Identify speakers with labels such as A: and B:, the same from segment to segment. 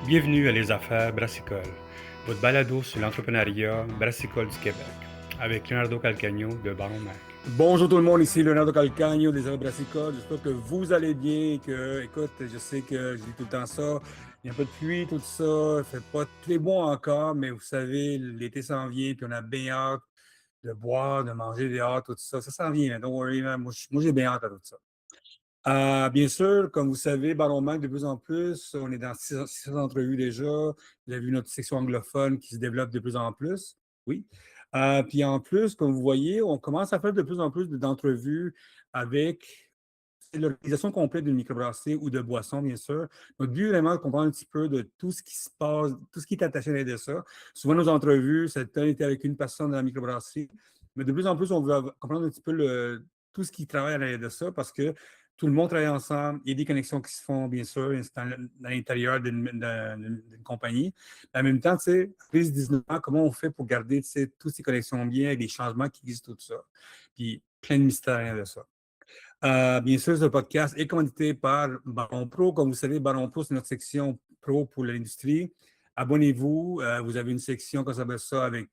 A: Bienvenue à Les Affaires Brassicole, votre balado sur l'entrepreneuriat brassicole du Québec, avec Leonardo Calcagno de Baron Mac.
B: Bonjour tout le monde, ici Leonardo Calcagno des Affaires Brassicole. J'espère que vous allez bien et que, écoute, je sais que je dis tout le temps ça. Il y a un peu de pluie, tout ça. Il fait pas très bon encore, mais vous savez, l'été s'en vient, puis on a bien hâte de boire, de manger dehors, tout ça. Ça s'en vient, don't worry, man. Moi, j'ai bien hâte à tout ça. Bien sûr, comme vous savez, Baron Mac, de plus en plus, on est dans 600 entrevues déjà. Vous avez vu notre section anglophone qui se développe de plus en plus. Oui. Puis en plus, comme vous voyez, on commence à faire de plus en plus d'entrevues avec l'organisation complète d'une microbrasserie ou de boissons, bien sûr. Notre but, vraiment, de comprendre un petit peu de tout ce qui se passe, tout ce qui est attaché à ça. Souvent, nos entrevues, ça a été avec une personne de la microbrasserie, mais de plus en plus, on veut comprendre un petit peu tout ce qui travaille à l'arrière de ça parce que tout le monde travaille ensemble. Il y a des connexions qui se font, bien sûr, dans l'intérieur d'une compagnie. Mais en même temps, tu sais, après 19 ans, comment on fait pour garder toutes ces connexions bien avec les changements qui existent, tout ça. Puis plein de mystères derrière de ça. Bien sûr, ce podcast est commandité par Baron Pro. Comme vous savez, Baron Pro, c'est notre section pro pour l'industrie. Abonnez-vous. Vous avez une section, comme ça s'appelle ça, avec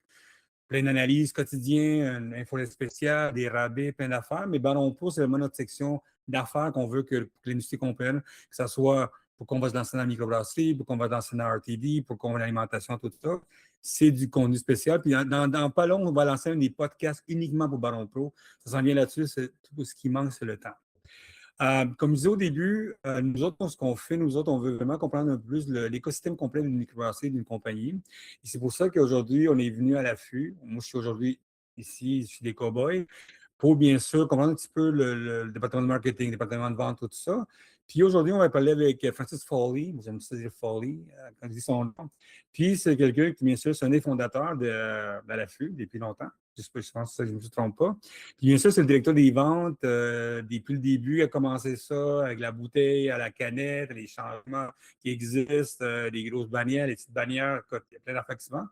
B: plein d'analyses quotidiennes, une info spéciale, des rabais, plein d'affaires. Mais Baron Pro, c'est vraiment notre section d'affaires qu'on veut que l'industrie comprenne, que ce soit pour qu'on va se lancer dans la microbrasserie, pour qu'on va se lancer dans la RTD, pour qu'on va l'alimentation, tout ça. C'est du contenu spécial. Puis dans pas long, on va lancer un des podcasts uniquement pour Baron Pro. Ça s'en vient là-dessus. Tout ce qui manque, c'est le temps. Comme je disais au début, nous autres, ce qu'on fait, nous autres, on veut vraiment comprendre un peu plus l'écosystème complet d'une microbrasserie, d'une compagnie. Et c'est pour ça qu'aujourd'hui, on est venu à l'affût. Moi, je suis aujourd'hui ici, je suis des cow-boys, pour bien sûr comprendre un petit peu le département de marketing, le département de vente, tout ça. Puis aujourd'hui, on va parler avec Francis Foley. J'aime ça dire Foley quand je dis son nom. Puis c'est quelqu'un qui, bien sûr, c'est un des fondateurs de l'affût depuis longtemps. Je pense que je ne me trompe pas. Puis bien sûr, c'est le directeur des ventes. Depuis le début, il a commencé ça avec la bouteille à la canette, les changements qui existent, les grosses bannières, les petites bannières. Il y a plein d'affaires qui se vendent.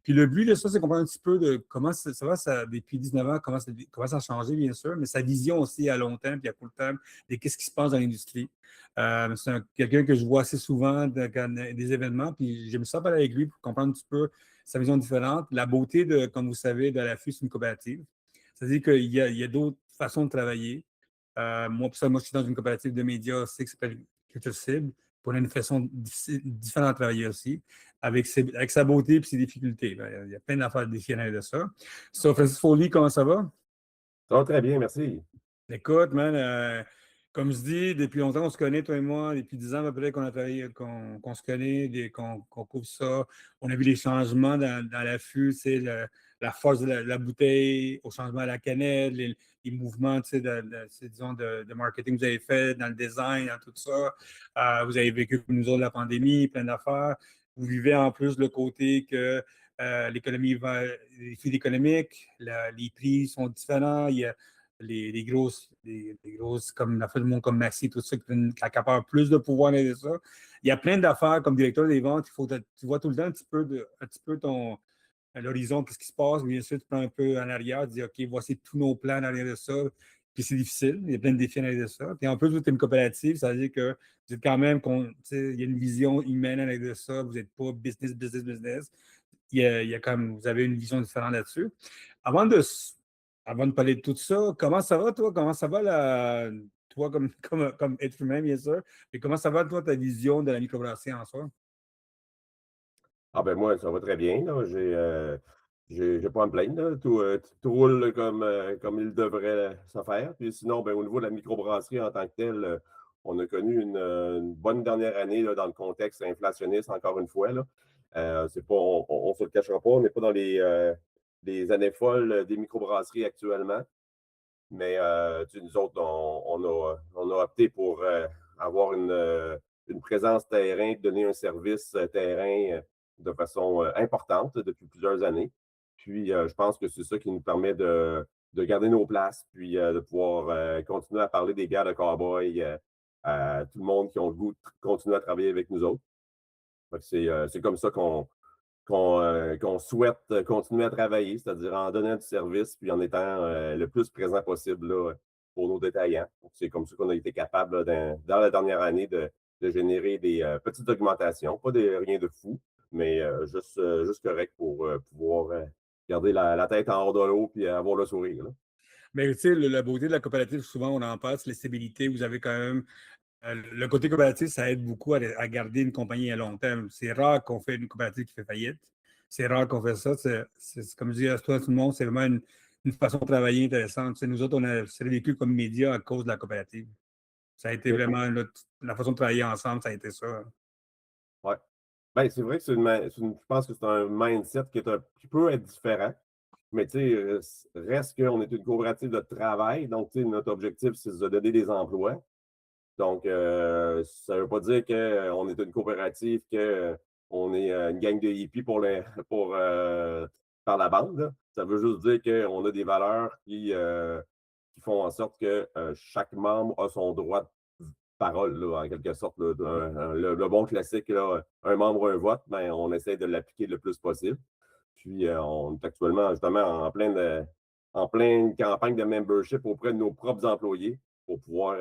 B: Puis le but de ça, c'est comprendre un petit peu de comment ça va, depuis 19 ans, comment ça a changé, bien sûr, mais sa vision aussi à long terme puis à court terme de qu'est-ce qui se passe dans l'industrie. C'est quelqu'un que je vois assez souvent dans des événements, puis j'aime ça parler avec lui pour comprendre un petit peu sa vision différente. La beauté, comme vous savez, de la FUS, c'est une coopérative. C'est-à-dire qu'il y a d'autres façons de travailler. Moi, je suis dans une coopérative de médias aussi qui s'appelle Culture Cible. On a une façon différente de travailler aussi, avec sa beauté et ses difficultés. Il y a plein d'affaires différentes de ça. So, Francis Foley, comment ça va?
C: Ça va très bien, merci.
B: Écoute, man, comme je dis, depuis longtemps, on se connaît, toi et moi, depuis 10 ans à peu près qu'on a travaillé, qu'on se connaît, qu'on couvre ça. On a vu les changements dans l'affût, tu sais, la force de la bouteille, au changement à la canette, les mouvements, tu sais, disons, de marketing que vous avez fait, dans le design, dans tout ça. Vous avez vécu comme nous autres la pandémie, plein d'affaires. Vous vivez en plus le côté que l'économie va, les flux économiques, les prix sont différents. Il y a les grosses, comme la fin du monde comme Maxi, tout ça, qui accapare plus de pouvoir dans ça. Il y a plein d'affaires comme directeur des ventes. Tu vois tout le temps un petit peu à l'horizon, qu'est-ce qui se passe. Bien sûr, tu prends un peu en arrière, tu dis, OK, voici tous nos plans derrière de ça. Puis c'est difficile. Il y a plein de défis derrière de ça. Puis en plus, vous êtes une coopérative, ça veut dire que vous êtes quand même, il y a une vision humaine derrière de ça. Vous n'êtes pas business, business, business. Il y a comme, vous avez une vision différente là-dessus. Avant de, avant de parler de tout ça, comment ça va, toi? Comment ça va, toi, comme être humain, bien sûr? Et comment ça va, toi, ta vision de la microbrasserie en soi?
C: Ah ben moi, ça va très bien, là. J'ai pas à me plaindre, là. Tout roule comme il devrait se faire. Puis sinon, ben, au niveau de la microbrasserie en tant que telle, on a connu une bonne dernière année là, dans le contexte inflationniste, encore une fois. Là. C'est pas, on se le cachera pas, on n'est pas dans les années folles des microbrasseries actuellement. Mais nous autres, on a opté pour avoir une présence terrain, donner un service terrain de façon importante depuis plusieurs années. Puis, je pense que c'est ça qui nous permet de garder nos places, puis de pouvoir continuer à parler des gars de cowboy à tout le monde qui ont le goût de continuer à travailler avec nous autres. C'est comme ça qu'on souhaite continuer à travailler, c'est-à-dire en donnant du service puis en étant le plus présent possible là, pour nos détaillants. C'est comme ça qu'on a été capable, là, dans la dernière année, de générer des petites augmentations, pas rien de fou, mais juste correct pour pouvoir garder la tête en hors de l'eau puis avoir le sourire, là.
B: Mais tu sais, la beauté de la coopérative, souvent, on en parle, c'est la stabilité. Vous avez quand même. Le côté coopératif, ça aide beaucoup à garder une compagnie à long terme. C'est rare qu'on fait une coopérative qui fait faillite. C'est rare qu'on fait ça. Comme je dis à toi, tout le monde, c'est vraiment une façon de travailler intéressante. Tu sais, nous autres, on a c'est vécu comme média à cause de la coopérative. Ça a été
C: OK.
B: vraiment la façon de travailler ensemble, ça a été ça.
C: Ouais. Ben, c'est vrai que je pense que c'est un mindset qui peut être différent, mais tu sais, reste qu'on est une coopérative de travail, donc tu sais, notre objectif, c'est de se donner des emplois. Donc, ça ne veut pas dire qu'on est une coopérative, qu'on est une gang de hippies pour par la bande, là. Ça veut juste dire qu'on a des valeurs qui font en sorte que chaque membre a son droit de parole, là, en quelque sorte. Là, le bon classique, là, un membre, un vote, ben, on essaie de l'appliquer le plus possible. Puis, on est actuellement justement en pleine campagne de membership auprès de nos propres employés pour pouvoir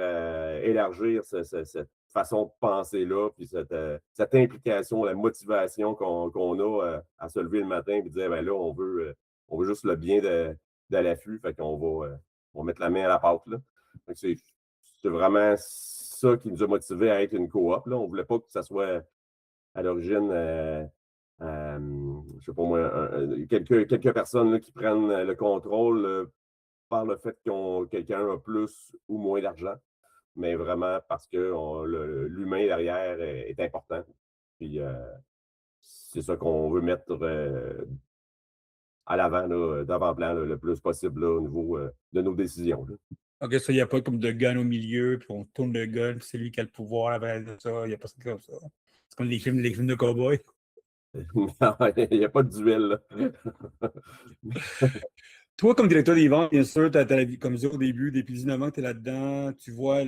C: élargir cette façon de penser-là, puis cette implication, la motivation qu'on a à se lever le matin et dire, ben là, on veut juste le bien de l'affût, fait on va mettre la main à la pâte, là. Fait que c'est vraiment ça qui nous a motivés à être une coop, là. On ne voulait pas que ça soit à l'origine je sais pas moi, quelques personnes là, qui prennent le contrôle par le fait quelqu'un a plus ou moins d'argent, mais vraiment parce que l'humain derrière est important. Puis c'est ça qu'on veut mettre à l'avant, là, d'avant-plan, là, le plus possible là, au niveau de nos décisions, là.
B: OK, ça, il n'y a pas comme de gun au milieu, puis on tourne le gun, puis c'est lui qui a le pouvoir avec ça. Il n'y a pas ça comme ça. C'est comme les films de cowboys.
C: Non, il n'y a pas de duel, là.
B: Toi, comme directeur des ventes, bien sûr, comme je disais au début, depuis 19 ans que tu es là-dedans, tu vois,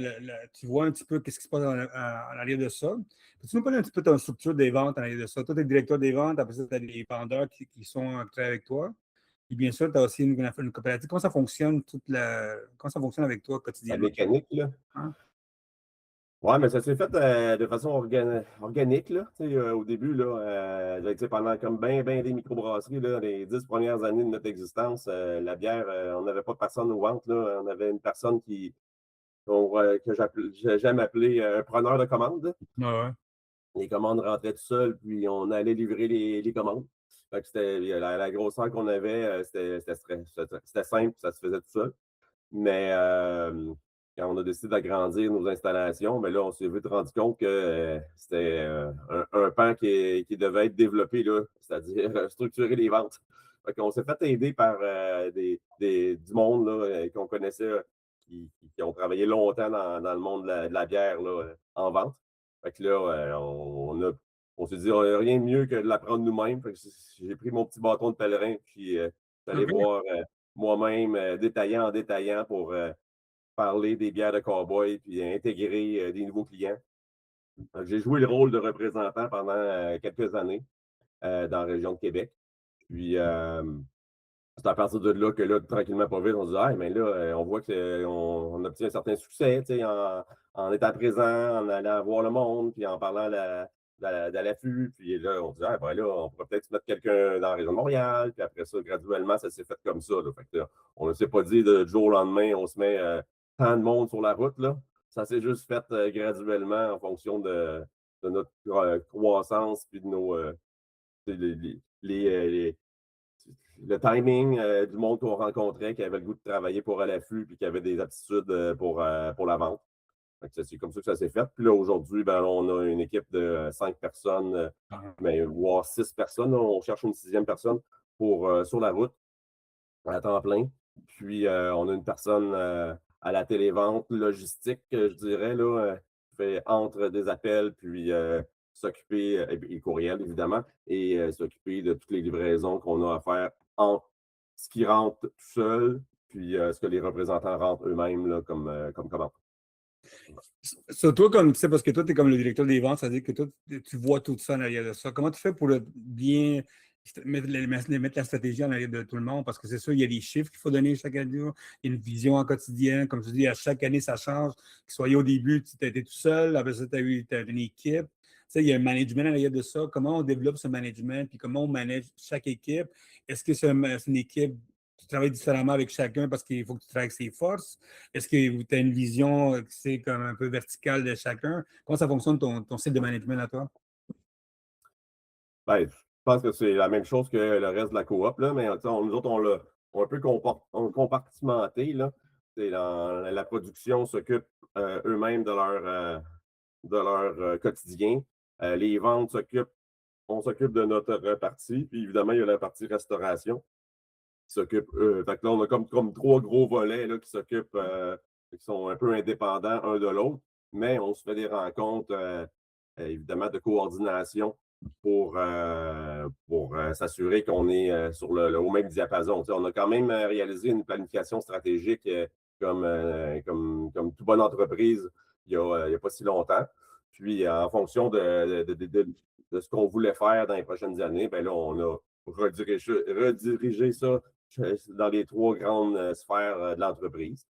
B: tu vois un petit peu ce qui se passe en arrière de ça. Peux-tu nous parler un petit peu de ta structure des ventes en arrière de ça? Toi, tu es directeur des ventes, après ça, tu as des vendeurs qui sont très avec toi. Et bien sûr, tu as aussi une coopérative. Comment ça fonctionne, comment ça fonctionne avec toi
C: La
B: quotidiennement?
C: mécanique, là.
B: Hein?
C: Ouais, mais ça s'est fait de façon organique, là. Tu sais, au début, là, tu sais, pendant comme ben des microbrasseries, là, les 10 premières années de notre existence, la bière, on n'avait pas de personne aux ventes, là. On avait une personne que j'aime appeler un preneur de commandes.
B: Ah ouais.
C: Les commandes rentraient tout seules, puis on allait livrer les commandes. Fait que c'était la grosseur qu'on avait, c'était simple, ça se faisait tout seul. Mais quand on a décidé d'agrandir nos installations, mais là, on s'est vite rendu compte que c'était un pan qui devait être développé, là, c'est-à-dire structurer les ventes. Fait qu'on s'est fait aider par du monde là, qu'on connaissait, qui ont travaillé longtemps dans le monde de la bière là, en vente. Fait que là, on s'est dit, on n'a rien de mieux que de l'apprendre nous-mêmes. Fait que j'ai pris mon petit bâton de pèlerin, puis j'allais
B: OK.
C: voir moi-même, détaillant en détaillant pour parler des bières de cowboy puis intégrer des nouveaux clients. J'ai joué le rôle de représentant pendant quelques années dans la région de Québec. Puis, c'est à partir de là que, là, tranquillement, pas vite, on se dit, ah, mais là, on voit qu'on obtient un certain succès, tu sais, en étant présent, en allant voir le monde, puis en parlant de l'affût. Puis là, on se dit, ah, ben là, on pourrait peut-être mettre quelqu'un dans la région de Montréal. Puis après ça, graduellement, ça s'est fait comme ça, là. Fait que, là, on ne s'est pas dit du jour au lendemain, on se met tant de monde sur la route, là. Ça s'est juste fait graduellement en fonction de notre croissance, puis de nos, les, le timing du monde qu'on rencontrait, qui avait le goût de travailler pour à l'affût, puis qui avait des aptitudes pour la vente. C'est comme ça que ça s'est fait. Puis là, aujourd'hui, ben, on a une équipe de 5 personnes,
B: Ah,
C: voire 6 personnes. On cherche une sixième personne sur la route à temps plein. Puis, on a une personne à la télévente logistique, je dirais, là, qui fait entre des appels, puis s'occuper, et courriel, évidemment, et s'occuper de toutes les livraisons qu'on a à faire entre ce qui rentre tout seul, puis ce que les représentants rentrent eux-mêmes là, comme commande.
B: sur toi, comme tu sais, parce que toi, tu es comme le directeur des ventes, c'est-à-dire que toi, tu vois tout ça en arrière de ça. Comment tu fais pour bien mettre la stratégie en arrière de tout le monde parce que c'est sûr, il y a des chiffres qu'il faut donner chaque année. Il y a une vision en quotidien. Comme je dis, à chaque année, ça change. Que soyez au début, tu étais tout seul. Après ça, tu as une équipe. Tu sais, il y a un management à l'arrière de ça. Comment on développe ce management puis comment on manage chaque équipe? Est-ce que c'est une équipe tu travailles différemment avec chacun parce qu'il faut que tu travailles avec ses forces? Est-ce que tu as une vision qui c'est comme un peu verticale de chacun? Comment ça fonctionne ton style de management à toi?
C: Ben, je pense que c'est la même chose que le reste de la coop, là, mais tu sais, nous autres, on un peu compartimenté, là. C'est la production s'occupe eux-mêmes de leur quotidien. Les ventes on s'occupe de notre partie, puis évidemment, il y a la partie restauration qui s'occupe. Fait que là, on a comme trois gros volets là, qui s'occupent, qui sont un peu indépendants un de l'autre, mais on se fait des rencontres, évidemment, de coordination pour s'assurer qu'on est sur au même diapason. Tu sais, on a quand même réalisé une planification stratégique comme toute bonne entreprise il y a pas si longtemps. Puis, en fonction de ce qu'on voulait faire dans les prochaines années, ben là, on a redirigé ça dans les trois grandes sphères de l'entreprise.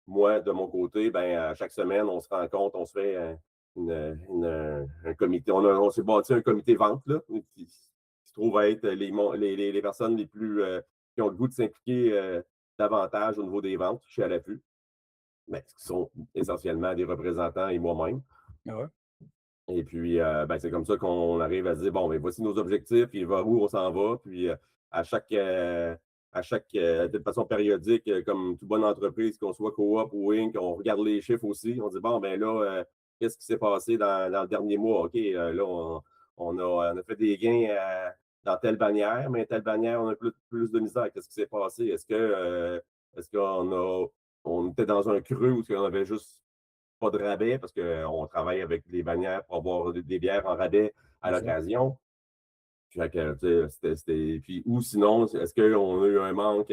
C: Moi, de mon côté, ben, à chaque semaine, on se rencontre, on se fait un comité. On s'est bâti un comité vente là, qui se trouve à être les personnes les plus qui ont le goût de s'impliquer davantage au niveau des ventes chez À l'affût, mais qui sont essentiellement des représentants et moi-même.
B: Ah ouais?
C: Et puis, ben, c'est comme ça qu'on arrive à se dire, bon, mais voici nos objectifs, et vers où on s'en va. Puis, à chaque, euh, de façon périodique, comme toute bonne entreprise, qu'on soit coop ou Inc., on regarde les chiffres aussi. On dit, bon, ben là, qu'est-ce qui s'est passé dans le dernier mois? OK, là, on a fait des gains dans telle bannière, mais telle bannière, on a plus de misère. Qu'est-ce qui s'est passé? Est-ce on était dans un creux où on avait juste pas de rabais parce qu'on travaille avec les bannières pour avoir des bières en rabais à
B: Exact.
C: l'occasion. Puis, ou sinon, est-ce qu'on a eu un manque,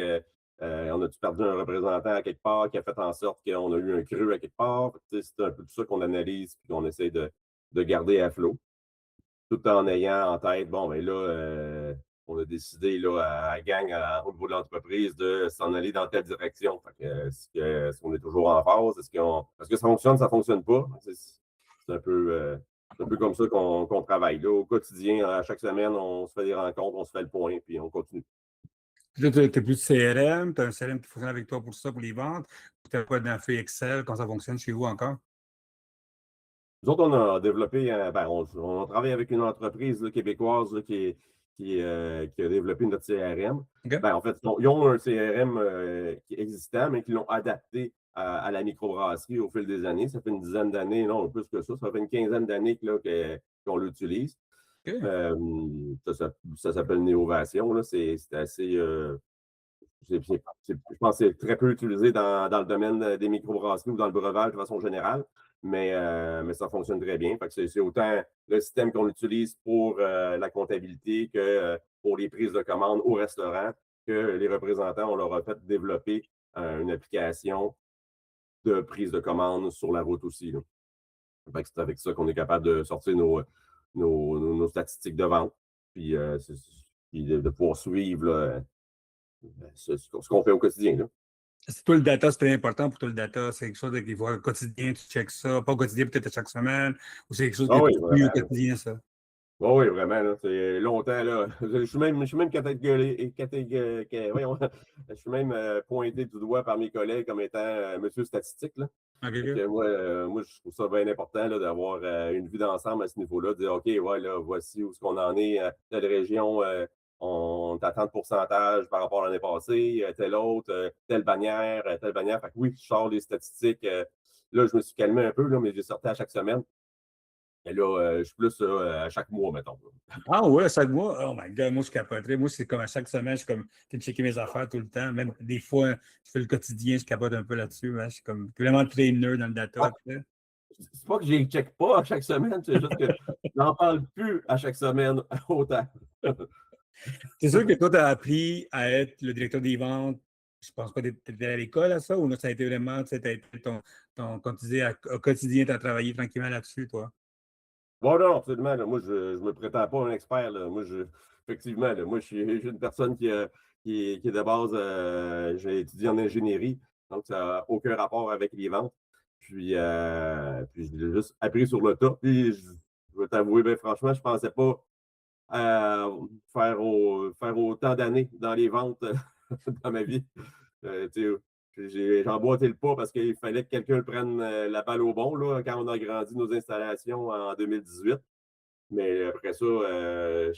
C: on a-tu perdu un représentant à quelque part qui a fait en sorte qu'on a eu un creux à quelque part? C'est un peu tout ça qu'on analyse et qu'on essaie de garder à flot, tout en ayant en tête, bon, ben là, on a décidé là, à la gang au niveau de l'entreprise de s'en aller dans telle direction. Fait que, est-ce qu'on est toujours en phase? Est-ce que ça fonctionne pas? C'est un peu comme ça qu'on travaille. Là, au quotidien, à chaque semaine, on se fait des rencontres, on se fait le point, puis on continue.
B: Là, tu as plus de CRM, tu as un CRM qui fonctionne avec toi pour ça, pour les ventes. Tu n'as pas d'un feuille Excel, quand ça fonctionne chez vous encore?
C: Nous autres, on a développé, ben, on travaille avec une entreprise là, québécoise là, qui a développé notre CRM.
B: OK.
C: Ben, en fait, ils ont un CRM qui est existant, mais qui l'ont adapté à la microbrasserie au fil des années. Ça fait une dizaine d'années, non, plus que ça. Ça fait une quinzaine d'années qu'on l'utilise.
B: OK.
C: Euh, ça s'appelle Néovation. Là. C'est assez. Je pense que c'est très peu utilisé dans le domaine des microbrasseries ou dans le breuvage de façon générale, mais ça fonctionne très bien. Fait que c'est autant le système qu'on utilise pour la comptabilité que pour les prises de commandes au restaurant, que les représentants, on leur a fait développer une application de prise de commande sur la route aussi. Là. Fait que c'est avec ça qu'on est capable de sortir nos statistiques de vente, puis, puis de pouvoir suivre là, ce qu'on fait au quotidien. Là.
B: C'est toi le data, c'est très important pour toi le data. C'est quelque chose qui voit au quotidien, tu checks ça. Pas au quotidien, peut-être à chaque semaine, ou c'est quelque chose que
C: Ah oui,
B: tu suis au
C: vraiment.
B: quotidien, ça.
C: Oui, oui, vraiment, là, c'est longtemps, là. Je suis même voyons, je suis même pointé du doigt par mes collègues comme étant monsieur statistique, là.
B: OK,
C: Fait que
B: OK.
C: moi, je trouve ça bien important là, d'avoir une vue d'ensemble à ce niveau-là, de dire, OK, ouais, là, voici où est-ce qu'on en est, telle région, on est à tant de pourcentage par rapport à l'année passée, telle autre, telle bannière, telle bannière. Fait que oui, je sors les statistiques. Là, je me suis calmé un peu, là, mais j'ai sorti à chaque semaine. Et là, je suis plus à chaque mois, mettons. Là.
B: Ah ouais, chaque mois? Oh my God, moi je capoterais. Moi, c'est comme à chaque semaine, je suis comme de checker mes affaires tout le temps. Même des fois, je fais le quotidien, je capote un peu là-dessus. Hein. Je suis comme vraiment trainer dans le data.
C: Ah,
B: Tu sais.
C: c'est pas que je les check pas à chaque semaine, c'est juste que je n'en parle plus à chaque semaine autant.
B: C'est sûr que toi, tu as appris à être le directeur des ventes. Je pense pas que tu étais à l'école à ça, ou là, ça a été vraiment, tu sais, comme tu disais, au quotidien, tu as travaillé tranquillement là-dessus, toi.
C: Bon, non, absolument, là. Moi, je me prétends pas un expert, là. Moi, effectivement, là, moi, je suis une personne qui est de base, j'ai étudié en ingénierie, donc ça n'a aucun rapport avec les ventes. Puis j'ai juste appris sur le tas. Puis je vais t'avouer, ben, franchement, je pensais pas faire autant d'années dans les ventes dans ma vie. Tu sais, j'ai emboîté le pas parce qu'il fallait que quelqu'un prenne la balle au bon là, quand on a grandi nos installations en 2018. Mais après ça, je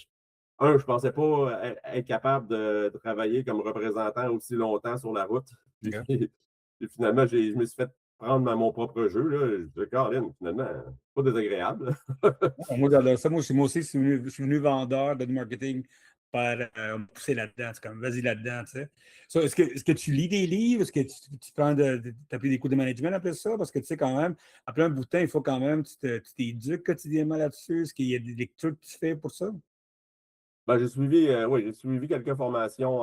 C: ne pensais pas être capable de travailler comme représentant aussi longtemps sur la route. Puis,
B: OK.
C: puis finalement, je me suis fait prendre dans mon propre jeu. Là. Je dis, Caroline, finalement, pas désagréable.
B: Ouais, moi, j'adore ça. Moi aussi, je suis venu vendeur de marketing par pousser là-dedans. C'est comme, vas-y là-dedans, tu sais. So, est-ce que tu lis des livres? Est-ce que tu prends t'as pris des cours de management après ça? Parce que tu sais, quand même, après un bout de temps, il faut quand même, tu t'éduques quotidiennement là-dessus. Est-ce qu'il y a des lectures que tu fais pour ça?
C: Ben, oui, j'ai suivi quelques formations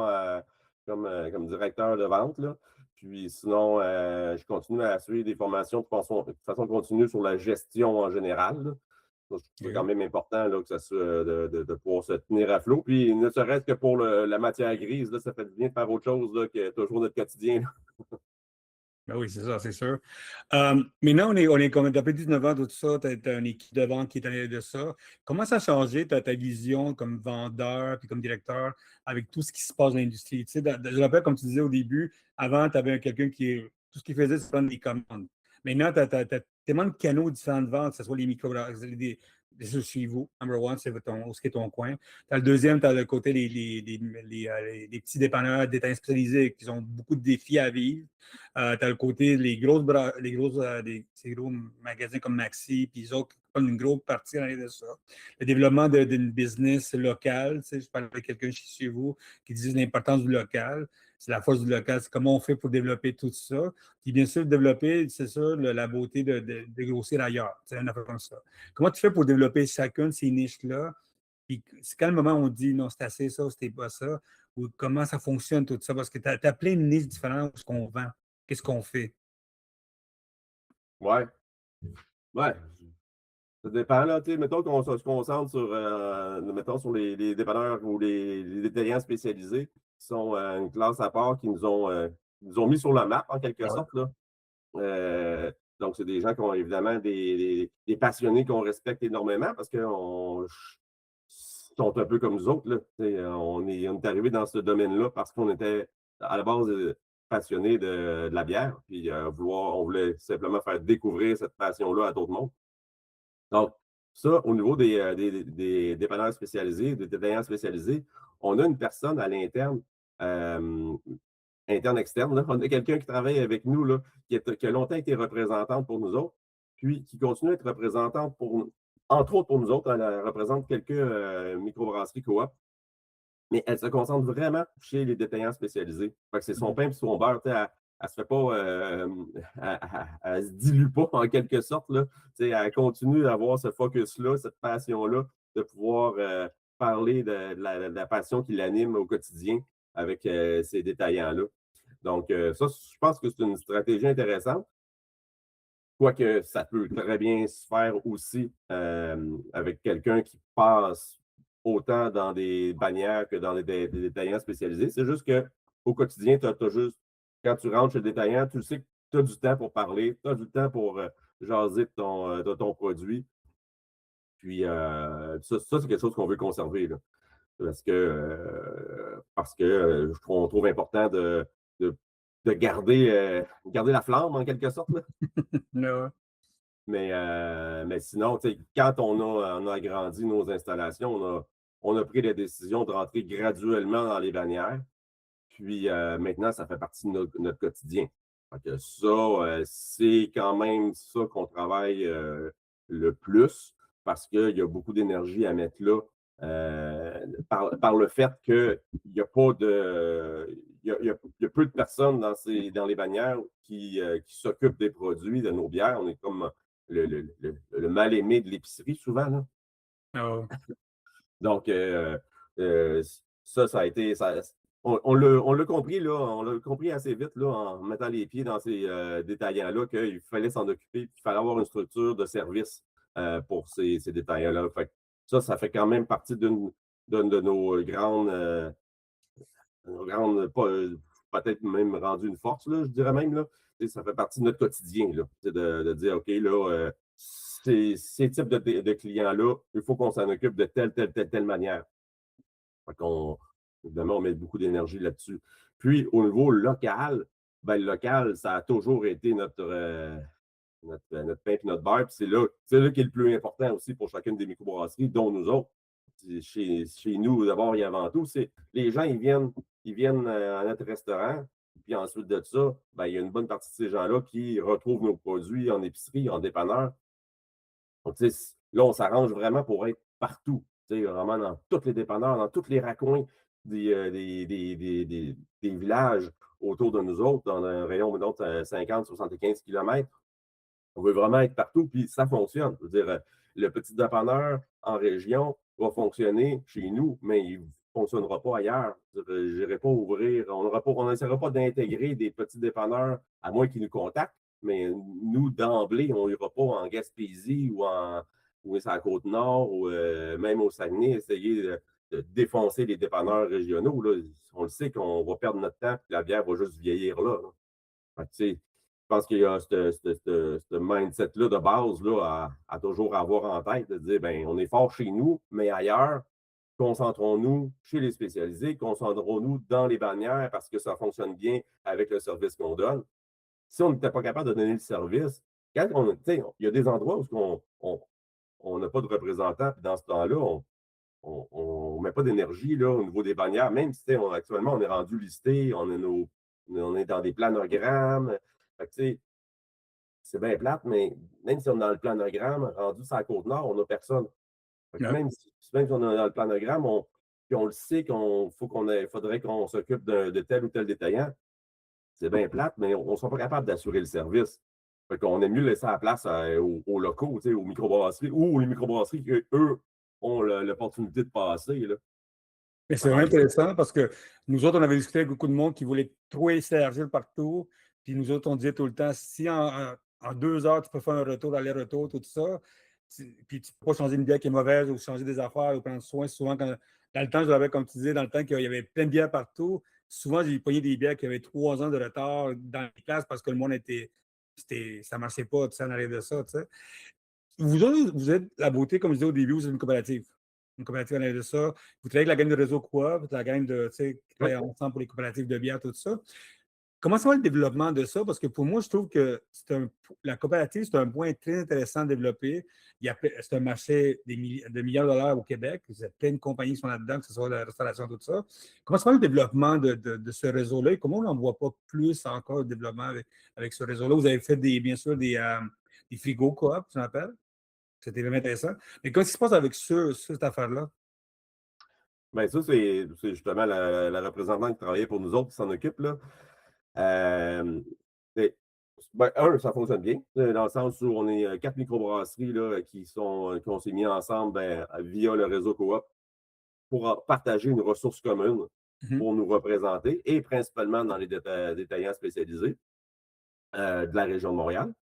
C: comme directeur de vente. Là. Puis sinon, je continue à suivre des formations de façon continue sur la gestion en général. Là. Donc, je trouve ça quand
B: OK.
C: même important là, que ça soit, de pouvoir se tenir à flot. Puis ne serait-ce que pour la matière grise, là, ça fait du bien de faire autre chose là, que toujours notre quotidien.
B: Ben oui, c'est ça, c'est sûr. Maintenant, on est comme depuis 19 ans, tout ça, tu as une équipe de vente qui est en arrière de ça. Comment ça a changé ta vision comme vendeur puis comme directeur avec tout ce qui se passe dans l'industrie? Tu sais, je me rappelle, comme tu disais au début, avant, tu avais quelqu'un tout ce qu'il faisait, c'est prendre des commandes. Maintenant, tu as tellement de canaux différents de vente, que ce soit les micro, des chez vous, number one, c'est où est ton coin. Tu as le deuxième, tu as le côté les petits dépanneurs, détaillants spécialisés qui ont beaucoup de défis à vivre. Tu as le côté, ces gros magasins comme Maxi, puis les autres qui prennent une grosse partie en arrière de ça. Le développement d'une business locale. Tu sais, je parlais avec quelqu'un chez vous qui disait l'importance du local. C'est la force du local. C'est comment on fait pour développer tout ça. Puis bien sûr, développer, c'est sûr, la beauté de grossir ailleurs. C'est une affaire comme ça. Comment tu fais pour développer chacune de ces niches-là? Puis c'est quand le moment où on dit non, c'est assez ça, c'était pas ça, ou comment ça fonctionne tout ça? Parce que tu as plein de niches différentes où ce qu'on vend. Qu'est-ce qu'on fait?
C: Ouais, ouais. Ça dépend, là. Tu sais, mettons qu'on se concentre mettons, sur les dépanneurs ou les détaillants spécialisés, qui sont une classe à part qui nous ont mis sur la map, en quelque
B: Ah ouais.
C: sorte, là. Euh, donc, c'est des gens qui ont évidemment des passionnés qu'on respecte énormément parce qu'ils sont un peu comme nous autres. Là. On est arrivé dans ce domaine-là parce qu'on était à la base passionnés de la bière. Puis on voulait simplement faire découvrir cette passion-là à d'autres mondes. Donc, ça, au niveau des dépanneurs spécialisés, des détaillants spécialisés, on a une personne à l'interne, euh, interne-externe. Là. On a quelqu'un qui travaille avec nous, là, qui a longtemps été représentante pour nous autres, puis qui continue à être représentante entre autres pour nous autres. Elle représente quelques microbrasseries coop, mais elle se concentre vraiment chez les détaillants spécialisés. Fait que c'est son
B: Mhm.
C: pain et son beurre. Elle se fait pas, elle se dilue pas en quelque sorte. Là. Elle continue d'avoir ce focus-là, cette passion-là, de pouvoir parler de la passion qui l'anime au quotidien avec ces détaillants-là. Donc, ça, je pense que c'est une stratégie intéressante. Quoique ça peut très bien se faire aussi avec quelqu'un qui passe autant dans des bannières que dans des détaillants spécialisés. C'est juste qu'au quotidien, juste, quand tu rentres chez le détaillant, tu sais que tu as du temps pour parler, tu as du temps pour jaser de ton produit. Puis ça c'est quelque chose qu'on veut conserver. Là. Parce que on trouve important de, de garder la flamme en quelque sorte. Là.
B: Là,
C: Mais sinon, quand on a agrandi nos installations, on a pris la décision de rentrer graduellement dans les bannières. Puis maintenant, ça fait partie de notre quotidien. Fait que ça, c'est quand même ça qu'on travaille le plus parce qu'il y a beaucoup d'énergie à mettre là par le fait qu'il n'y a pas de. Il y a peu de personnes dans les bannières qui s'occupent des produits, de nos bières. On est comme le mal-aimé de l'épicerie souvent. Là.
B: ah,
C: Donc, ça a été. On l'a compris, là, on l'a compris assez vite là, en mettant les pieds dans ces détaillants-là qu'il fallait s'en occuper, qu'il fallait avoir une structure de service pour ces détaillants-là. Fait que ça fait quand même partie d'une de nos grandes, pas, peut-être même rendu une force, là, je dirais même, là. Tu sais, ça fait partie de notre quotidien, là. Tu sais, de dire, OK, là, ces types de clients-là, il faut qu'on s'en occupe de telle manière. Fait qu'on, évidemment, on met beaucoup d'énergie là-dessus. Puis, au niveau local, ben, le local, ça a toujours été notre pain et notre beurre. Puis c'est là qui est le plus important aussi pour chacune des microbrasseries, dont nous autres. Chez nous, d'abord et avant tout, c'est les gens, ils viennent à notre restaurant. Puis ensuite de ça, ben, il y a une bonne partie de ces gens-là qui retrouvent nos produits en épicerie, en dépanneur. Donc, tu sais, là, on s'arrange vraiment pour être partout. Tu sais, vraiment dans tous les dépanneurs, dans tous les raccoins des villages autour de nous autres, dans un rayon de 50-75 km. On veut vraiment être partout, puis ça fonctionne. Je veux dire, le petit dépanneur en région va fonctionner chez nous, mais il ne fonctionnera pas ailleurs. Je n'irai pas ouvrir, on n'essaiera pas d'intégrer des petits dépanneurs, à moins qu'ils nous contactent, mais nous, d'emblée, on n'ira pas en Gaspésie ou sur la Côte-Nord ou même au Saguenay, essayer de défoncer les dépanneurs régionaux. Là. On le sait qu'on va perdre notre temps, puis la bière va juste vieillir là. Fait que, tu sais, je pense qu'il y a ce mindset-là de base là, à toujours avoir en tête, de dire, ben, on est fort chez nous, mais ailleurs, concentrons-nous chez les spécialisés, concentrons-nous dans les bannières parce que ça fonctionne bien avec le service qu'on donne. Si on n'était pas capable de donner le service, quand on, tu sais, il y a des endroits où on n'a pas de représentant, puis dans ce temps-là, on ne met pas d'énergie là, au niveau des bannières, même si actuellement on est rendu listé, on est dans des planogrammes. Fait que, tu sais, c'est bien plate, mais même si on est dans le planogramme, rendu sur la Côte-Nord, on n'a personne. Fait que
B: Ouais.
C: même si on est dans le planogramme, puis on le sait faudrait qu'on s'occupe de tel ou tel détaillant. C'est bien plate, mais on ne sera pas capable d'assurer le service. Fait qu'on aime mieux laisser la place aux locaux, tu sais, aux microbrasseries ou les microbrasseries qu'eux ont l'opportunité de passer. Là.
B: Mais c'est vraiment intéressant parce que nous autres, on avait discuté avec beaucoup de monde qui voulait trop s'élargir partout. Puis nous autres, on disait tout le temps, si en 2 heures, tu peux faire un retour, aller-retour, tout ça, puis tu ne peux pas changer une bière qui est mauvaise ou changer des affaires ou prendre soin. Souvent, dans le temps, je l'avais, comme tu disais, dans le temps qu'il y avait plein de bières partout, souvent, j'ai pogné des bières qui avaient 3 ans de retard dans les classes parce que le monde ça ne marchait pas, tu sais, en arrière de ça, tu sais. Vous êtes la beauté, comme je disais au début, vous êtes une coopérative. Une coopérative en arrière de ça. Vous travaillez avec la gang de réseau Coop, la gang de, tu sais, qui
C: Oui.
B: travaille ensemble pour les coopératives de bière, tout ça. Comment ça va le développement de ça? Parce que pour moi, je trouve que la coopérative, c'est un point très intéressant à développer. C'est un marché de milliards de dollars au Québec. Il y a plein de compagnies qui sont là-dedans, que ce soit la restauration, tout ça. Comment ça va le développement de ce réseau-là? Et comment on n'en voit pas plus encore de développement avec ce réseau-là? Vous avez fait bien sûr des frigos coop, tu m'appelles? C'était vraiment intéressant. Mais qu'est-ce qui se passe avec cette affaire-là?
C: Ben ça, c'est justement la représentante qui travaillait pour nous autres qui s'en occupe, là. C'est ben, ça fonctionne bien, dans le sens où on est 4 microbrasseries là, qu'on s'est mis ensemble ben, via le réseau Coop pour partager une ressource commune
B: Mhm.
C: pour nous représenter et principalement dans les détaillants spécialisés de la région de Montréal.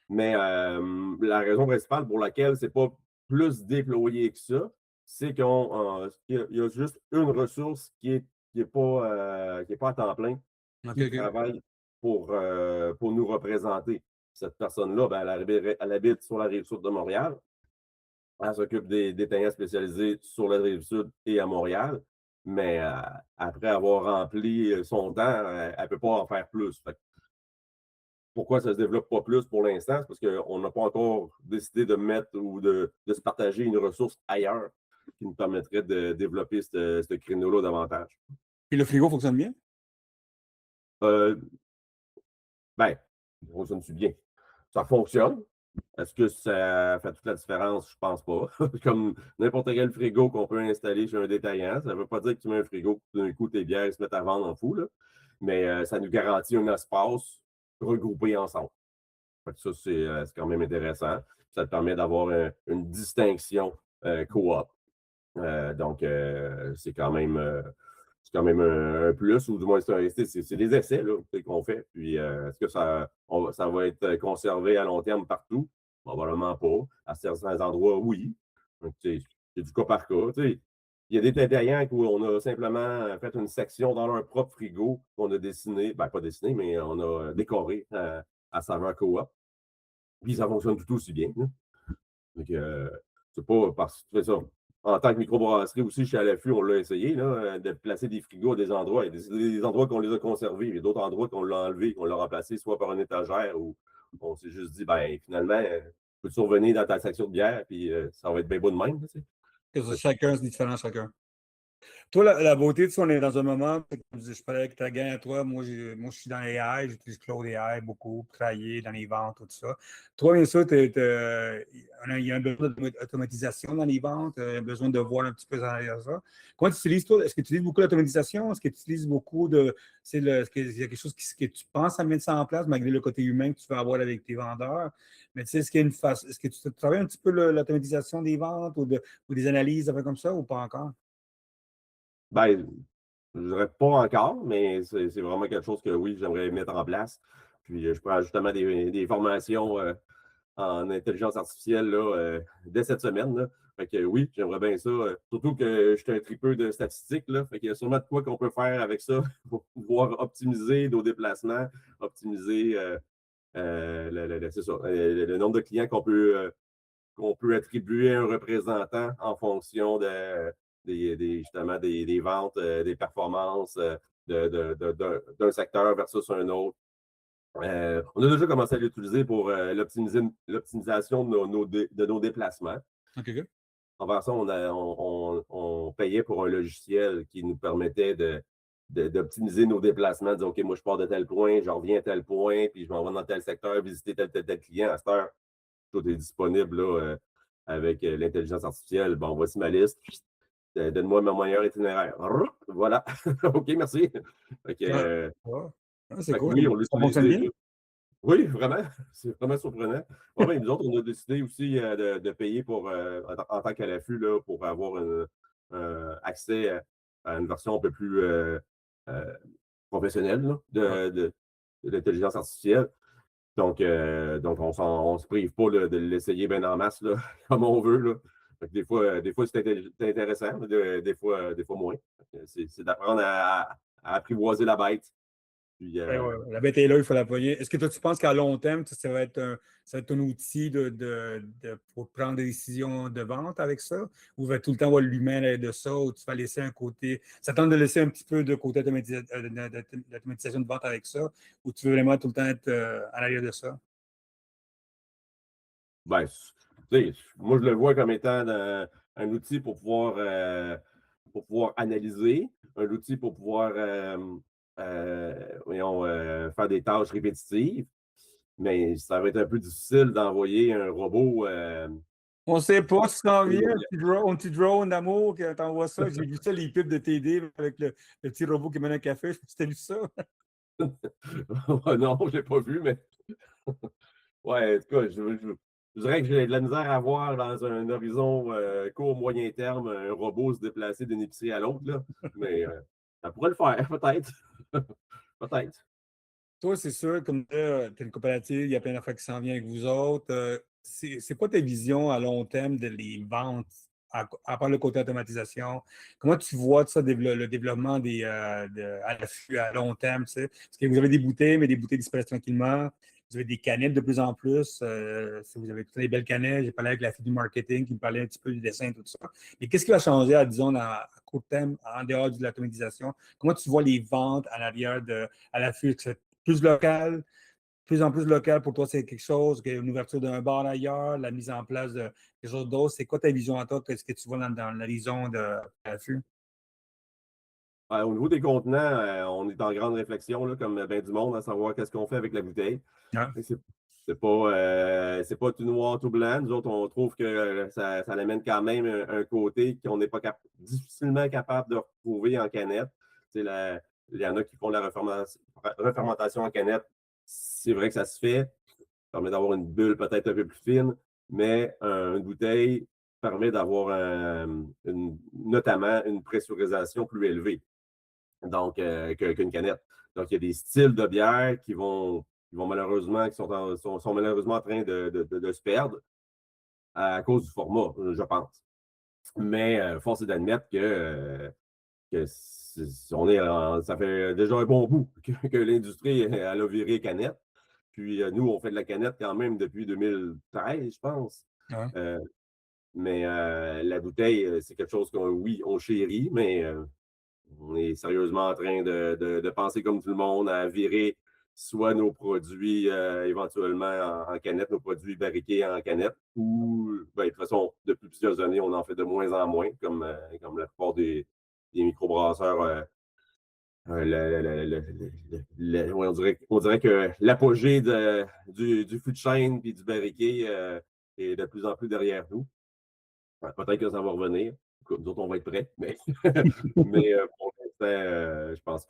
C: Mais la raison principale pour laquelle c'est pas plus déployé que ça, c'est qu'il y a juste une ressource qui est pas à temps plein,
B: OK,
C: qui
B: OK.
C: travaille pour nous représenter. Cette personne-là, ben, elle habite sur la rive sud de Montréal. Elle s'occupe des détaillants spécialisés sur la rive sud et à Montréal. Mais après avoir rempli son temps, elle ne peut pas en faire plus. Fait que pourquoi ça ne se développe pas plus pour l'instant? C'est parce qu'on n'a pas encore décidé de mettre ou de se partager une ressource ailleurs qui nous permettrait de développer ce créneau-là davantage.
B: Et le frigo fonctionne bien?
C: Euh, ben, ça fonctionne-tu bien? Ça fonctionne. Est-ce que ça fait toute la différence? Je pense pas. Comme n'importe quel frigo qu'on peut installer chez un détaillant, ça ne veut pas dire que tu mets un frigo, d'un coup, tes bières se mettent à vendre en fou, là. Mais ça nous garantit un espace regroupé ensemble. Fait que ça, c'est quand même intéressant. Ça te permet d'avoir une distinction coop. Donc, c'est quand même un plus, ou du moins, c'est des essais là, qu'on fait. Puis, est-ce que ça va être conservé à long terme partout? Probablement pas. À certains endroits, oui. Donc, c'est du cas par cas. Tu sais. Il y a des détaillants où on a simplement fait une section dans leur propre frigo qu'on a dessiné, ben pas dessiné, mais on a décoré à saveur coop. Puis ça fonctionne tout aussi bien. Là. Donc, c'est pas parce que tu fais ça. En tant que microbrasserie aussi, chez à l'affût, on l'a essayé, là, de placer des frigos à des endroits. Il y a des endroits qu'on les a conservés, il y a d'autres endroits qu'on l'a enlevé, qu'on l'a remplacé soit par une étagère ou on s'est juste dit, ben finalement, peux-tu revenir dans ta section de bière, puis ça va être bien beau de même. Tu sais.
B: Que chacun, c'est différent, chacun. Toi, la beauté, tu sais, on est dans un moment, je parlais avec ta gang à toi, moi, je suis dans les AI, j'utilise Claude AI beaucoup pour travailler dans les ventes, tout ça. Toi, bien sûr, il y a un besoin d'automatisation dans les ventes, un besoin de voir un petit peu derrière ça. Comment tu utilises, toi? Est-ce que tu utilises beaucoup d'automatisation? Est-ce que tu utilises beaucoup de. Est-ce qu'il y a quelque chose que tu penses à mettre ça en place, malgré le côté humain que tu veux avoir avec tes vendeurs? Mais tu sais, est-ce qu'il y a une face. Est-ce que tu travailles un petit peu l'automatisation des ventes ou des analyses, un peu comme ça, ou pas encore?
C: Ben, je dirais pas encore, mais c'est vraiment quelque chose que oui, j'aimerais mettre en place. Puis je prends justement des formations en intelligence artificielle là, dès cette semaine. Là. Fait que oui, j'aimerais bien ça. Surtout que je suis un tripeux de statistiques. Là, fait qu'il y a sûrement de quoi qu'on peut faire avec ça pour pouvoir optimiser nos déplacements, optimiser c'est ça, le nombre de clients qu'on peut attribuer à un représentant en fonction justement des ventes, des performances d'un secteur versus un autre. On a déjà commencé à l'utiliser pour l'optimisation de nos déplacements.
B: OK.
C: Envers ça, on payait pour un logiciel qui nous permettait d'optimiser nos déplacements, de dire, OK, moi, je pars de tel point, je reviens à tel point, puis je m'en vais dans tel secteur, visiter tel client. À cette heure, tout est disponible là, avec l'intelligence artificielle. Bon, voici ma liste. Donne-moi mon meilleur itinéraire. Voilà. OK, merci. Fait que,
B: Ah, ouais. Ah, c'est
C: fait que
B: cool.
C: oui, on
B: Ça
C: l'utilise
B: fonctionne bien?
C: déjà. Oui, nous c'est vraiment surprenant. Ouais, mais nous autres, on a décidé aussi de payer pour, en tant qu'à l'affût, là, pour avoir accès à une version un peu plus euh, professionnelle là,
B: Ouais.
C: de l'intelligence artificielle. Donc on se prive pas là, de l'essayer bien en masse là, comme on veut. Là. Fait que des fois c'est intéressant, mais des fois moins. C'est d'apprendre à apprivoiser la bête. Puis,
B: Eh ouais, la bête est là, il faut la poigner. Est-ce que toi, tu penses qu'à long terme, ça va être un outil pour prendre des décisions de vente avec ça? Ou va tout le temps avoir l'humain derrière de ça, ou tu vas laisser un côté. Ça tente de laisser un petit peu de côté d'automatisation de vente avec ça, ou tu veux vraiment tout le temps être à l'arrière de ça?
C: ben, tu sais, moi, je le vois comme étant un outil pour pouvoir analyser, un outil pour pouvoir voyons, faire des tâches répétitives, mais ça va être un peu difficile d'envoyer un robot.
B: On ne sait pas si ça en vient, un petit drone d'amour, que t'envoies ça. J'ai vu ça, les pubs de TD avec le petit robot qui mène un café. Je sais pas si t'as vu ça.
C: Non, je ne l'ai pas vu, mais ouais, en tout cas, je dirais que j'ai de la misère à voir dans un horizon court, moyen terme, un robot se déplacer d'une épicerie à l'autre, là. Mais ça pourrait le faire, peut-être. Peut-être.
B: Toi, c'est sûr, comme tu es une coopérative, il y a plein d'affaires qui s'en viennent avec vous autres. C'est quoi ta vision à long terme de les ventes, à part le côté automatisation? Comment tu vois ça, le développement à l'affût à long terme? Tu sais? Parce que vous avez des bouteilles, mais des bouteilles disparaissent tranquillement. Vous avez des canettes de plus en plus. Si vous avez toutes les belles canettes. J'ai parlé avec la fille du marketing qui me parlait un petit peu du dessin, tout ça. Mais qu'est-ce qui va changer, disons, à court terme, en dehors de l'automatisation? Comment tu vois les ventes à l'arrière à l'affût? Plus local, plus en plus local pour toi, c'est quelque chose, une ouverture d'un bar ailleurs, la mise en place de quelque chose d'autre. C'est quoi ta vision à toi? Qu'est-ce que tu vois dans l'horizon de l'affût?
C: Au niveau des contenants, on est en grande réflexion, là, comme bien du monde, à savoir qu'est-ce qu'on fait avec la bouteille.
B: Ah.
C: C'est c'est pas tout noir, tout blanc. Nous autres, on trouve que ça amène quand même un côté qu'on n'est pas difficilement capable de retrouver en canette. Il y en a qui font la refermentation en canette. C'est vrai que ça se fait. Ça permet d'avoir une bulle peut-être un peu plus fine, mais une bouteille permet d'avoir notamment une pressurisation plus élevée donc qu'une canette. Donc, il y a des styles de bière qui vont sont malheureusement en train de se perdre à cause du format, je pense. Mais force est d'admettre ça fait déjà un bon bout que l'industrie elle a viré canette. Puis nous, on fait de la canette quand même depuis 2013, je pense.
B: Ouais.
C: Euh, mais la bouteille, c'est quelque chose qu'on, oui, on chérit, mais on est sérieusement en train de penser comme tout le monde à virer soit nos produits éventuellement en canette, nos produits barriqués en canette, ou ben, de toute façon, depuis plusieurs années, on en fait de moins en moins, comme la plupart des microbrasseurs. Ouais, on dirait que l'apogée du fût de chêne et du barriquet est de plus en plus derrière nous. Ouais, peut-être que ça va revenir. Écoute, nous autres, on va être prêts, mais, mais pour l'instant, je pense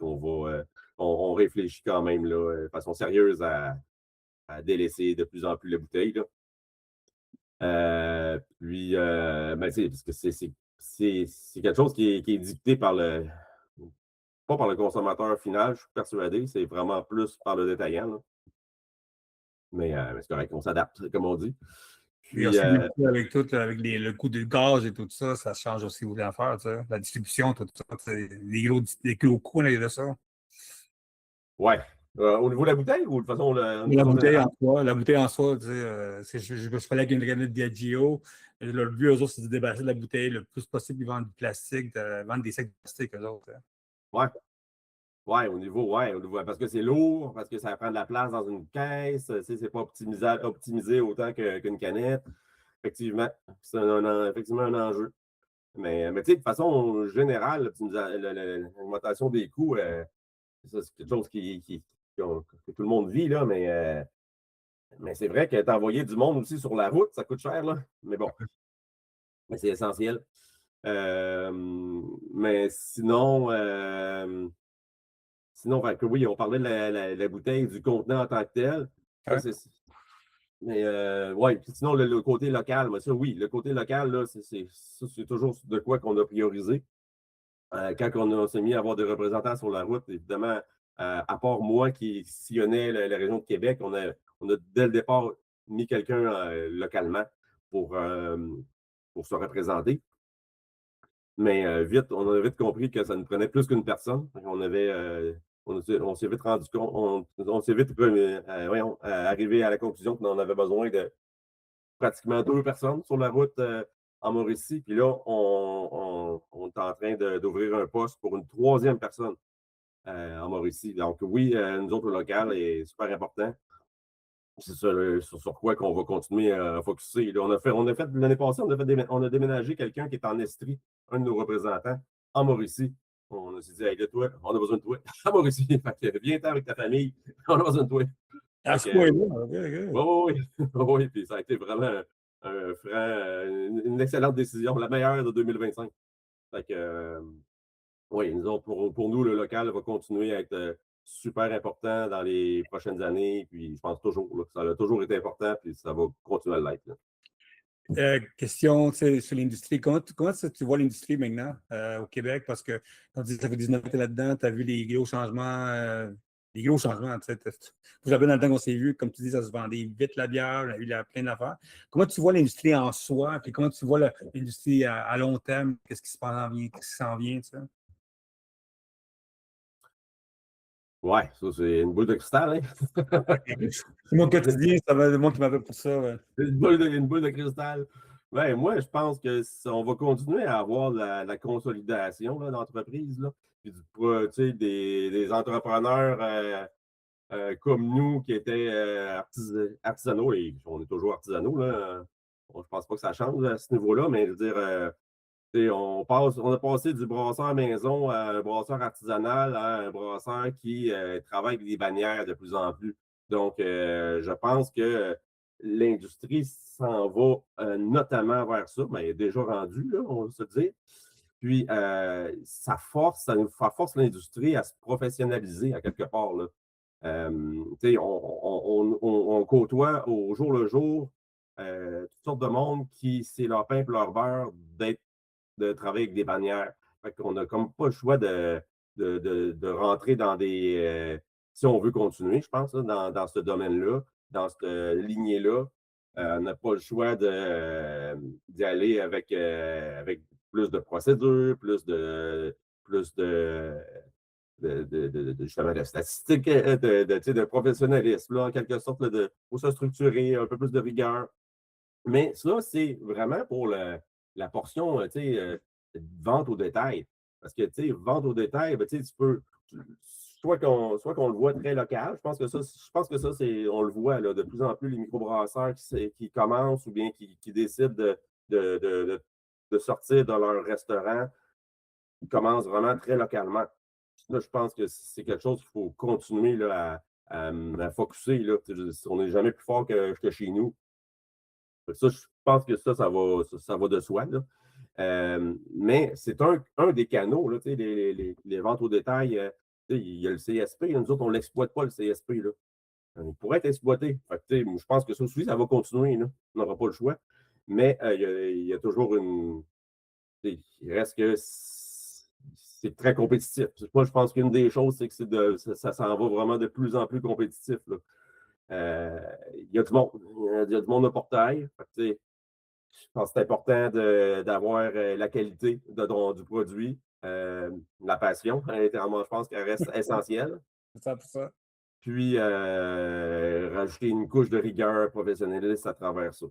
C: on réfléchit quand même là, de façon sérieuse à délaisser de plus en plus la bouteille. Là. Puis, ben, parce que c'est quelque chose qui est dicté pas par le consommateur final, je suis persuadé, c'est vraiment plus par le détaillant. Là. Mais c'est correct, on s'adapte, comme on dit.
B: Puis
C: Puis,
B: aussi, avec tout, avec le coût du gaz et tout ça, ça change aussi beaucoup d'affaires, tu sais. La distribution, tout ça, tu sais, les gros coûts là, de ça.
C: ouais. Au niveau de la bouteille ou de façon, de façon générale?
B: La bouteille en soi, tu sais, je me suis fait avec une canette Diageo. Le but, eux autres, c'est de débarrasser de la bouteille le plus possible. Ils vendent du plastique, de vendre des sacs de plastique, eux autres. Hein.
C: Ouais. Ouais, au niveau, parce que c'est lourd, parce que ça prend de la place dans une caisse, c'est pas optimisé autant qu'une canette. Effectivement, c'est effectivement un enjeu. Mais tu sais, de façon générale, l'augmentation des coûts, ça, c'est quelque chose que tout le monde vit, là, mais c'est vrai que t'envoyer du monde aussi sur la route, ça coûte cher, là. Mais bon, mais c'est essentiel. Euh, mais sinon, fait que oui, on parlait de la bouteille, du contenant en tant que tel. Ça,
B: Ouais.
C: c'est. Mais ouais, puis sinon, le côté local, mais ça, oui, le côté local, là, c'est toujours de quoi qu'on a priorisé. Quand on s'est mis à avoir des représentants sur la route, évidemment, à part moi qui sillonnais la région de Québec, on a dès le départ mis quelqu'un localement pour, euh, pour se représenter. Mais on a vite compris que ça nous prenait plus qu'une personne. On s'est vite rendu compte, on s'est vite arrivé à la conclusion qu'on en avait besoin de pratiquement 2 personnes sur la route en Mauricie. Puis là, on est en train d'ouvrir un poste pour une 3e personne en Mauricie. Donc oui, nous autres, le local est super important. C'est sur quoi qu'on va continuer à focusser. Là, on a fait l'année passée, on a déménagé quelqu'un qui est en Estrie, un de nos représentants, en Mauricie. On s'est dit, hey, là, toi, on a besoin de toi en Mauricie. Fait que viens-t'en avec ta famille, on a besoin de toi.
B: À
C: Fait
B: ce
C: que,
B: point-là, OK, OK.
C: oui, oui, oui, puis ça a été vraiment une excellente décision, la meilleure de 2025. Fait que, oui, nous autres, pour nous, le local va continuer à être super important dans les prochaines années. Puis je pense toujours là, que ça a toujours été important, puis ça va continuer à l'être. Là.
B: Question tu sais, sur l'industrie. Comment tu vois l'industrie maintenant au Québec? Parce que, on dit, ça fait 19 ans que tu es là-dedans, tu as vu les gros changements. Les gros changements, tu sais. Vous avez dans le temps qu'on s'est vu, comme tu dis, ça se vendait vite la bière, on a eu plein d'affaires. Comment tu vois l'industrie en soi? Puis comment tu vois l'industrie à long terme? Qu'est-ce qui s'en vient, tu sais?
C: Ouais, ça, c'est une boule de cristal, hein?
B: C'est mon quotidien, ça va, le monde qui m'appelle pour ça. Ouais.
C: Une boule de cristal. Ouais, moi, je pense que on va continuer à avoir la consolidation là, d'entreprises, là, puis tu sais, des entrepreneurs comme nous qui étaient artisanaux, et on est toujours artisanaux, là. Je pense pas que ça change à ce niveau-là, mais je veux dire, on a passé du brasseur maison à un brasseur artisanal à un brasseur qui travaille avec des bannières de plus en plus. Donc, je pense que l'industrie s'en va notamment vers ça, mais elle est déjà rendue, là, on va se dire. Puis, ça force l'industrie à se professionnaliser à quelque part. Là. On côtoie au jour le jour toutes sortes de monde qui, c'est leur pain et leur beurre de travailler avec des bannières. Fait qu'on n'a comme pas le choix de rentrer dans des si on veut continuer, je pense, là, dans ce domaine-là, dans cette lignée-là, on n'a pas le choix d'y aller avec plus de procédures, plus justement de statistiques, tu sais, de professionnalisme, là, en quelque sorte, là, faut se structurer, un peu plus de rigueur. Mais ça, c'est vraiment pour la portion, tu sais, vente au détail. Parce que, tu sais, vente au détail, ben, tu sais, soit qu'on le voit très local. Je pense que ça, on le voit là, de plus en plus, les microbrasseurs qui commencent ou bien qui décident de, de, de- de sortir de leur restaurant, ils commencent vraiment très localement. Là, je pense que c'est quelque chose qu'il faut continuer là, à focusser. Là. On n'est jamais plus fort que chez nous. Ça, je pense que ça va de soi. Là. Mais c'est un des canaux, là, tu sais, les ventes au détail. Tu sais, il y a le CSP. Nous autres, on ne l'exploite pas, le CSP. Là. Il pourrait être exploité. Fait que, tu sais, je pense que ça aussi, ça va continuer. Là. On n'aura pas le choix. Mais il y a toujours une. Il reste que c'est très compétitif. Moi, je pense qu'une des choses, c'est que ça s'en va vraiment de plus en plus compétitif. Là. Il y a du monde. Il y a du monde de portail. Fait que, tu sais, je pense que c'est important d'avoir la qualité du produit, la passion, je pense qu'elle reste essentielle.
B: C'est ça pour ça.
C: Puis, rajouter une couche de rigueur professionnaliste à travers ça.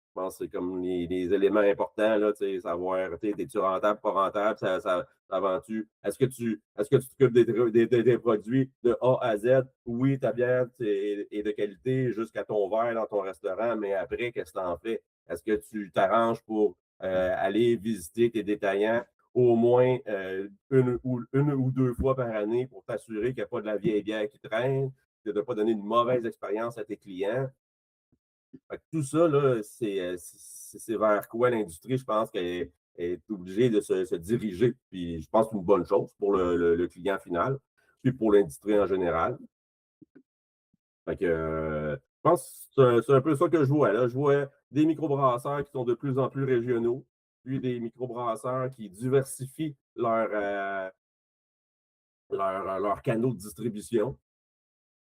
C: Je pense que c'est comme les éléments importants, là, tu sais, savoir, tu sais, es-tu rentable, pas rentable, ça vend-tu? Est-ce que tu t'occupes des produits de A à Z? Oui, ta bière est de qualité jusqu'à ton verre dans ton restaurant, mais après, qu'est-ce que tu en fais? Est-ce que tu t'arranges pour aller visiter tes détaillants au moins une ou deux fois par année pour t'assurer qu'il n'y a pas de la vieille bière qui traîne, que tu n'as pas donné une mauvaise expérience à tes clients? Fait que tout ça, là, c'est vers quoi l'industrie, je pense qu'elle est obligée de se diriger. Puis je pense que c'est une bonne chose pour le client final, puis pour l'industrie en général. Fait que je pense que c'est un peu ça que je vois. Là. Je vois des microbrasseurs qui sont de plus en plus régionaux, puis des microbrasseurs qui diversifient leurs canaux de distribution.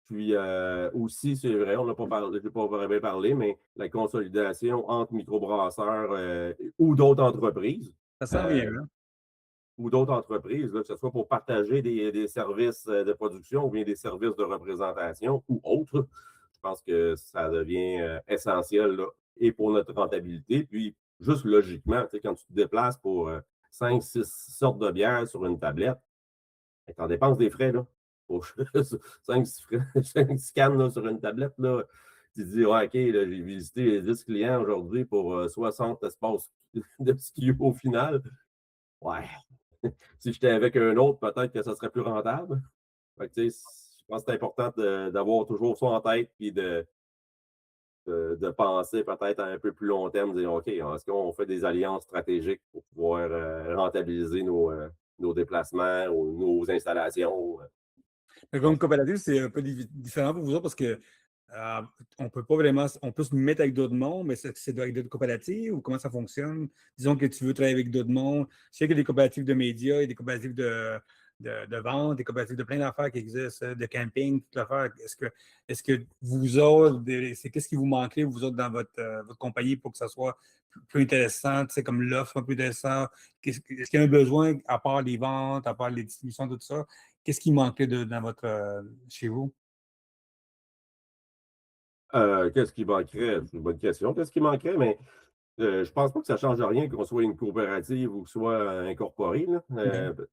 C: Puis aussi, c'est vrai, on n'a pas parlé, je n'ai pas vraiment parlé, mais la consolidation entre microbrasseurs ou d'autres entreprises,
B: Ça sent bien,
C: euh,
B: hein?
C: là, que ce soit pour partager des services de production ou bien des services de représentation ou autres. Je pense que ça devient essentiel là, et pour notre rentabilité. Puis, juste logiquement, tu sais, quand tu te déplaces pour 5, 6 sortes de bières sur une tablette, tu en dépenses des frais, là. Pour 5, 6 cannes là, sur une tablette, là. Tu te dis, ouais, OK, là, j'ai visité 10 clients aujourd'hui pour 60 espaces de ski au final. Ouais. Si j'étais avec un autre, peut-être que ça serait plus rentable. Fait que, tu sais, je pense que c'est important d'avoir toujours ça en tête puis de penser peut-être à un peu plus long terme, de dire, OK, est-ce qu'on fait des alliances stratégiques pour pouvoir rentabiliser nos déplacements ou nos installations?
B: Mais
C: Je
B: comme
C: pense
B: coopérative, c'est un peu différent pour vous autres parce que on peut pas vraiment, on peut se mettre avec d'autres mondes, mais c'est avec d'autres coopératives ou comment ça fonctionne? Disons que tu veux travailler avec d'autres mondes. Je sais qu'il y a des coopératives de médias, il y a des coopératives de vente, des coopératives de plein d'affaires qui existent, de camping, toute l'affaire. Est-ce que vous autres, qu'est-ce qui vous manquerait, vous autres, dans votre compagnie pour que ça soit plus intéressant, tu sais, comme l'offre un peu intéressante? Est-ce qu'il y a un besoin, à part les ventes, à part les distributions, tout ça? Qu'est-ce qui manquait dans chez vous?
C: Qu'est-ce qui manquerait? C'est une bonne question. Qu'est-ce qui manquerait? Mais je pense pas que ça change rien qu'on soit une coopérative ou que soit incorporé, là.
B: OK.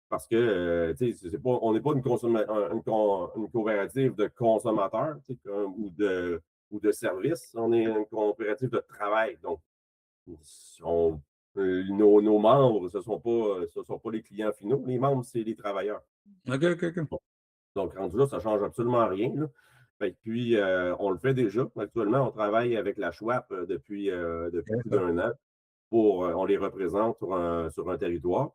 C: Parce que, tu sais, on n'est pas une coopérative de consommateurs, tu sais, ou de services. On est une coopérative de travail. Donc, on- nos membres, ce sont pas les clients finaux. Les membres, c'est les travailleurs.
B: OK, OK, OK.
C: Donc, rendu là, ça ne change absolument rien, là. Fait que puis, on le fait déjà. Actuellement, on travaille avec la Schwab depuis plus
B: OK.
C: d'un an. On les représente sur un territoire.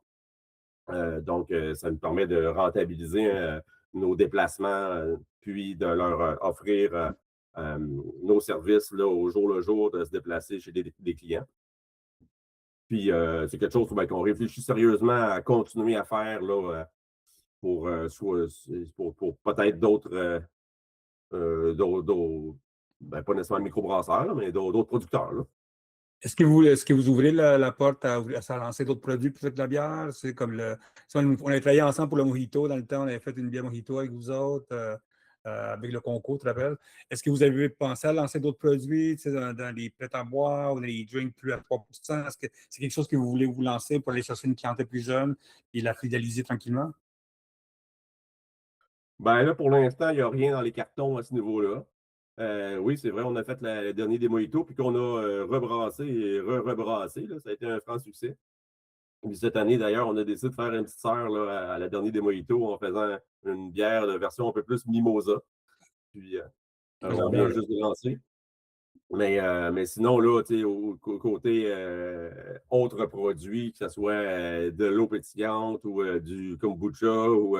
C: Donc, ça nous permet de rentabiliser nos déplacements, puis de leur offrir nos services là, au jour le jour, de se déplacer chez des clients. Puis, c'est quelque chose ben, qu'on réfléchit sérieusement à continuer à faire là, pour peut-être d'autres, ben, pas nécessairement microbrasseurs, là, mais d'autres producteurs, là.
B: Est-ce que vous ouvrez la porte à se lancer d'autres produits plutôt que la bière? C'est comme on avait travaillé ensemble pour le mojito dans le temps, on avait fait une bière mojito avec vous autres, avec le concours, tu te rappelles? Est-ce que vous avez pensé à lancer d'autres produits, tu sais, dans les prêts à boire ou dans les drinks plus à 3%? Est-ce que c'est quelque chose que vous voulez vous lancer pour aller chercher une clientèle plus jeune et la fidéliser tranquillement?
C: Ben là, pour l'instant, il n'y a rien dans les cartons à ce niveau-là. Oui, c'est vrai, on a fait le dernier des mojitos, puis qu'on a rebrassé et rebrassé, là. Ça a été un franc succès. Puis cette année, d'ailleurs, on a décidé de faire une petite sœur là, à la dernier des mojitos en faisant une bière de version un peu plus mimosa. Puis on vient
B: J'adore.
C: juste de lancer. Mais sinon, là, tu sais, côté autres produits, que ce soit de l'eau pétillante ou du kombucha ou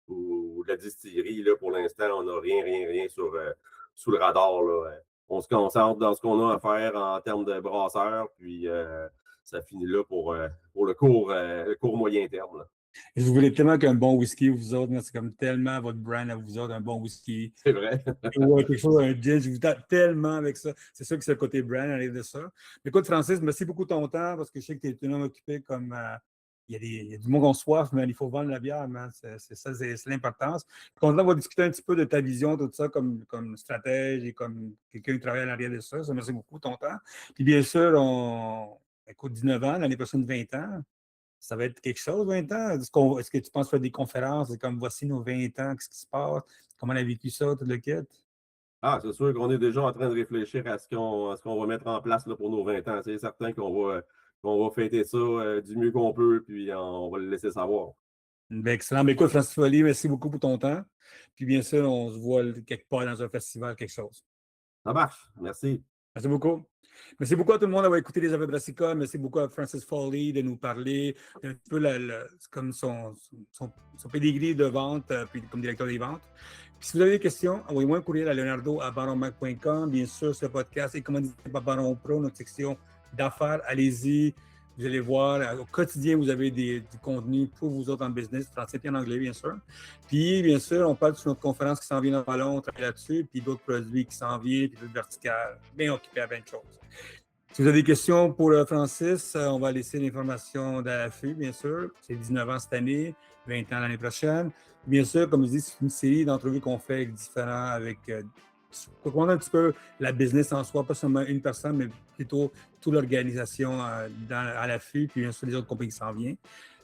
C: de la distillerie, là, pour l'instant, on n'a rien sous le radar, là. On se concentre dans ce qu'on a à faire en termes de brasseurs, puis ça finit là pour le court moyen terme, là.
B: Je voulais tellement qu'un bon whisky, vous autres, moi, c'est comme tellement votre brand à vous autres, un bon whisky.
C: C'est vrai.
B: Ouais, quelque chose, un gin, je vous tape tellement avec ça. C'est sûr que c'est le côté brand, arrive de ça. Mais écoute, Francis, merci beaucoup de ton temps parce que je sais que tu es un homme occupé comme. Il y a du monde qui ont soif, mais il faut vendre la bière, man. C'est ça, c'est l'importance. On va discuter un petit peu de ta vision, tout ça, comme stratège et comme quelqu'un qui travaille à l'arrière de ça. Ça, merci beaucoup de ton temps. Puis bien sûr, écoute, 19 ans, l'année prochaine, 20 ans. Ça va être quelque chose, 20 ans? Est-ce que tu penses faire des conférences? C'est comme voici nos 20 ans, qu'est-ce qui se passe? Comment on a vécu ça, tout le kit?
C: Ah, c'est sûr qu'on est déjà en train de réfléchir à ce qu'on va mettre en place là, pour nos 20 ans. C'est certain qu'on va fêter ça du mieux qu'on peut, puis on va le laisser savoir.
B: Ben, excellent. Ben, écoute, Francis Follier, merci beaucoup pour ton temps. Puis bien sûr, on se voit quelque part dans un festival, quelque chose.
C: Ça marche. Merci.
B: Merci beaucoup. Merci beaucoup à tout le monde d'avoir écouté les Affaires Brassicole. Merci beaucoup à Francis Foley de nous parler un peu comme son pedigree de vente, puis comme directeur des ventes. Puis si vous avez des questions, envoyez-moi un courriel à leonardo@baronmac.com. Bien sûr, ce podcast est commandité par Baron Pro, notre section d'affaires. Allez-y. Vous allez voir, au quotidien, vous avez du contenu pour vous autres en business, français et en anglais, bien sûr. Puis, bien sûr, on parle sur notre conférence qui s'en vient dans pas long, on travaille là-dessus, puis d'autres produits qui s'en viennent, puis d'autres verticales, bien occupés à plein de choses. Si vous avez des questions pour Francis, on va laisser l'information dans l'affût, bien sûr. C'est 19 ans cette année, 20 ans l'année prochaine. Bien sûr, comme je dis, c'est une série d'entrevues qu'on fait avec différents, pour comprendre un petit peu la business en soi, pas seulement une personne, mais plutôt toute l'organisation à l'affût, puis bien sûr les autres compagnies qui s'en viennent.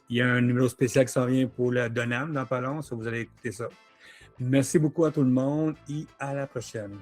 B: Il y a un numéro spécial qui s'en vient pour le Donam dans pas long, ça vous allez écouter ça. Merci beaucoup à tout le monde et à la prochaine.